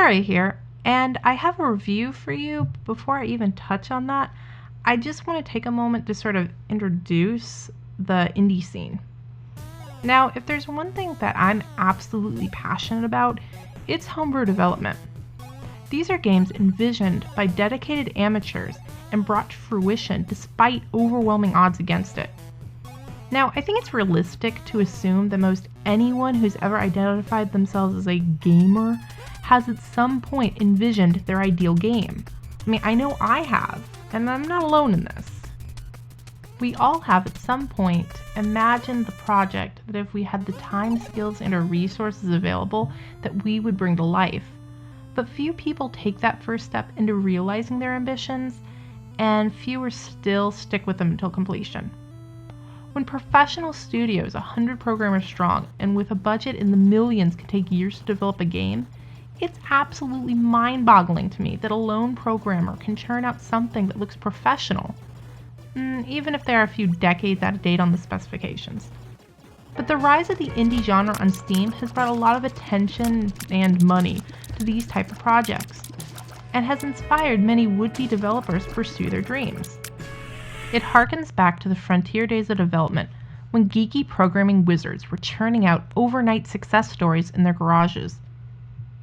Daria here, and I have a review for you. Before I even touch on that, I just want to take a moment to sort of introduce the indie scene. Now, if there's one thing that I'm absolutely passionate about, it's homebrew development. These are games envisioned by dedicated amateurs and brought to fruition despite overwhelming odds against it. Now, I think it's realistic to assume that most anyone who's ever identified themselves as a gamer has at some point envisioned their ideal game. I mean, I know I have, and I'm not alone in this. We all have at some point imagined the project that if we had the time, skills, and our resources available, that we would bring to life. But few people take that first step into realizing their ambitions, and fewer still stick with them until completion. When professional studios, 100 programmers strong, and with a budget in the millions can take years to develop a game, it's absolutely mind-boggling to me that a lone programmer can churn out something that looks professional, even if they're a few decades out of date on the specifications. But the rise of the indie genre on Steam has brought a lot of attention and money to these type of projects, and has inspired many would-be developers to pursue their dreams. It harkens back to the frontier days of development, when geeky programming wizards were churning out overnight success stories in their garages.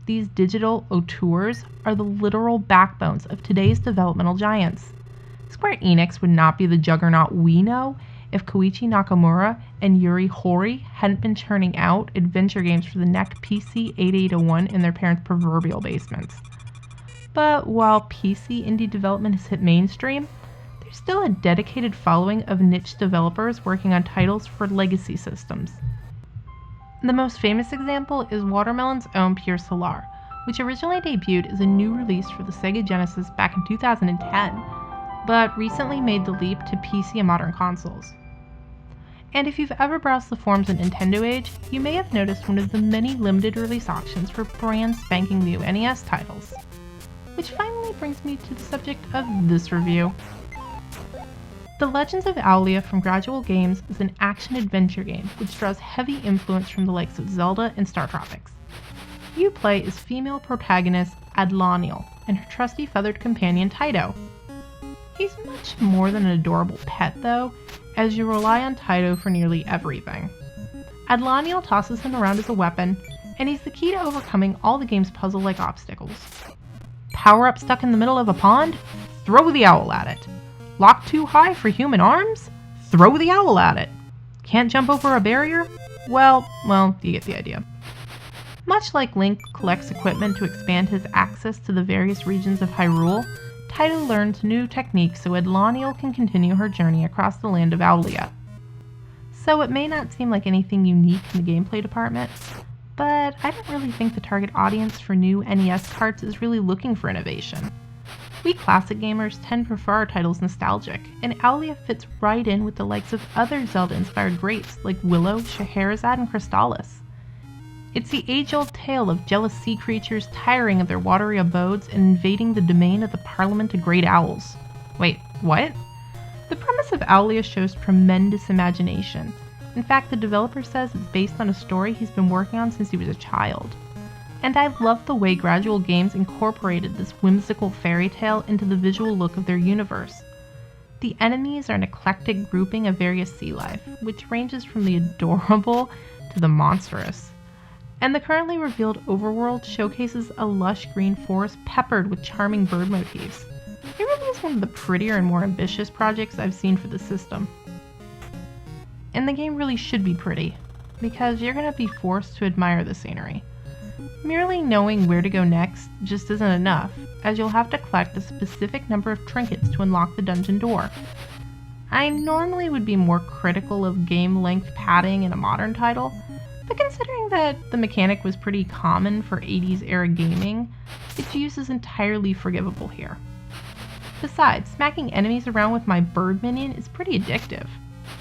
These digital auteurs are the literal backbones of today's developmental giants. Square Enix would not be the juggernaut we know if Koichi Nakamura and Yuri Horii hadn't been churning out adventure games for the NEC PC 8801 in their parents' proverbial basements. But while PC indie development has hit mainstream, there's still a dedicated following of niche developers working on titles for legacy systems. The most famous example is Watermelon's own Pier Solar, which originally debuted as a new release for the Sega Genesis back in 2010, but recently made the leap to PC and modern consoles. And if you've ever browsed the forums in Nintendo Age, you may have noticed one of the many limited release auctions for brand spanking new NES titles. Which finally brings me to the subject of this review. The Legends of Owlia from Gradual Games is an action-adventure game which draws heavy influence from the likes of Zelda and Star Tropics. You play as female protagonist Atlantean and her trusty feathered companion Taito. He's much more than an adorable pet though, as you rely on Taito for nearly everything. Atlantean tosses him around as a weapon, and he's the key to overcoming all the game's puzzle-like obstacles. Power up stuck in the middle of a pond? Throw the owl at it. Locked too high for human arms? Throw the owl at it. Can't jump over a barrier? Well, you get the idea. Much like Link collects equipment to expand his access to the various regions of Hyrule, Taito learns new techniques so Atlantean can continue her journey across the land of Owlia. So it may not seem like anything unique in the gameplay department, but I don't really think the target audience for new NES carts is really looking for innovation. We classic gamers tend to prefer our titles nostalgic, and Owlia fits right in with the likes of other Zelda-inspired greats like Willow, Scheherazade, and Crystallis. It's the age-old tale of jealous sea creatures tiring of their watery abodes and invading the domain of the Parliament of Great Owls. Wait, what? The premise of Owlia shows tremendous imagination. In fact, the developer says it's based on a story he's been working on since he was a child. And I love the way Gradual Games incorporated this whimsical fairy tale into the visual look of their universe. The enemies are an eclectic grouping of various sea life, which ranges from the adorable to the monstrous. And the currently revealed overworld showcases a lush green forest peppered with charming bird motifs. It really is one of the prettier and more ambitious projects I've seen for the system. And the game really should be pretty, because you're going to be forced to admire the scenery. Merely knowing where to go next just isn't enough, as you'll have to collect a specific number of trinkets to unlock the dungeon door. I normally would be more critical of game length padding in a modern title, but considering that the mechanic was pretty common for 80s era gaming, its use is entirely forgivable here. Besides, smacking enemies around with my bird minion is pretty addictive.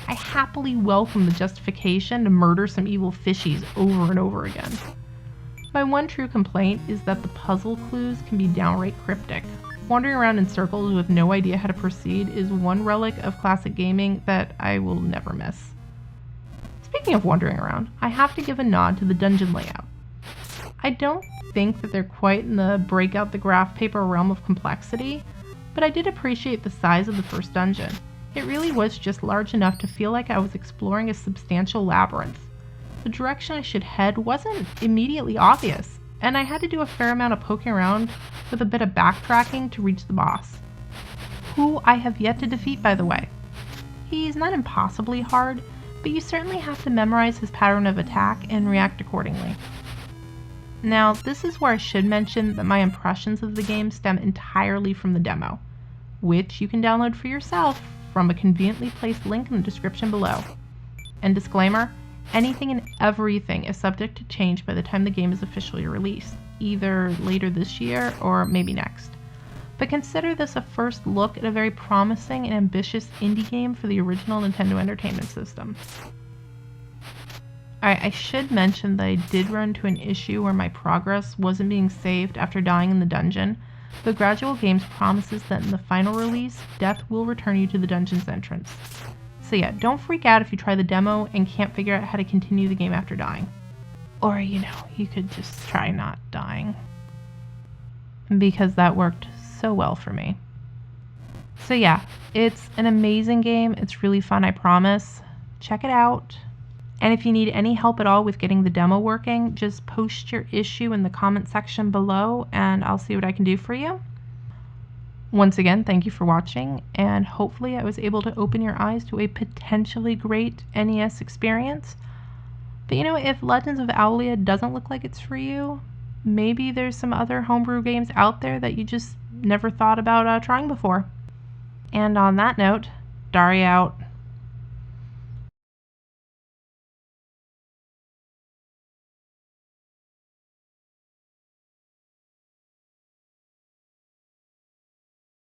I happily welcome the justification to murder some evil fishies over and over again. My one true complaint is that the puzzle clues can be downright cryptic. Wandering around in circles with no idea how to proceed is one relic of classic gaming that I will never miss. Speaking of wandering around, I have to give a nod to the dungeon layout. I don't think that they're quite in the break out the graph paper realm of complexity, but I did appreciate the size of the first dungeon. It really was just large enough to feel like I was exploring a substantial labyrinth. The direction I should head wasn't immediately obvious, and I had to do a fair amount of poking around with a bit of backtracking to reach the boss, who I have yet to defeat, by the way. He's not impossibly hard, but you certainly have to memorize his pattern of attack and react accordingly. Now, this is where I should mention that my impressions of the game stem entirely from the demo, which you can download for yourself from a conveniently placed link in the description below. And disclaimer, anything and everything is subject to change by the time the game is officially released, either later this year or maybe next. But consider this a first look at a very promising and ambitious indie game for the original Nintendo Entertainment System. I should mention that I did run into an issue where my progress wasn't being saved after dying in the dungeon, but Gradual Games promises that in the final release, death will return you to the dungeon's entrance. So yeah, don't freak out if you try the demo and can't figure out how to continue the game after dying. Or, you could just try not dying. Because that worked so well for me. So yeah, it's an amazing game. It's really fun, I promise. Check it out. And if you need any help at all with getting the demo working, just post your issue in the comment section below and I'll see what I can do for you. Once again, thank you for watching, and hopefully I was able to open your eyes to a potentially great NES experience. But if Legends of Owlia doesn't look like it's for you, maybe there's some other homebrew games out there that you just never thought about trying before. And on that note, Daria out.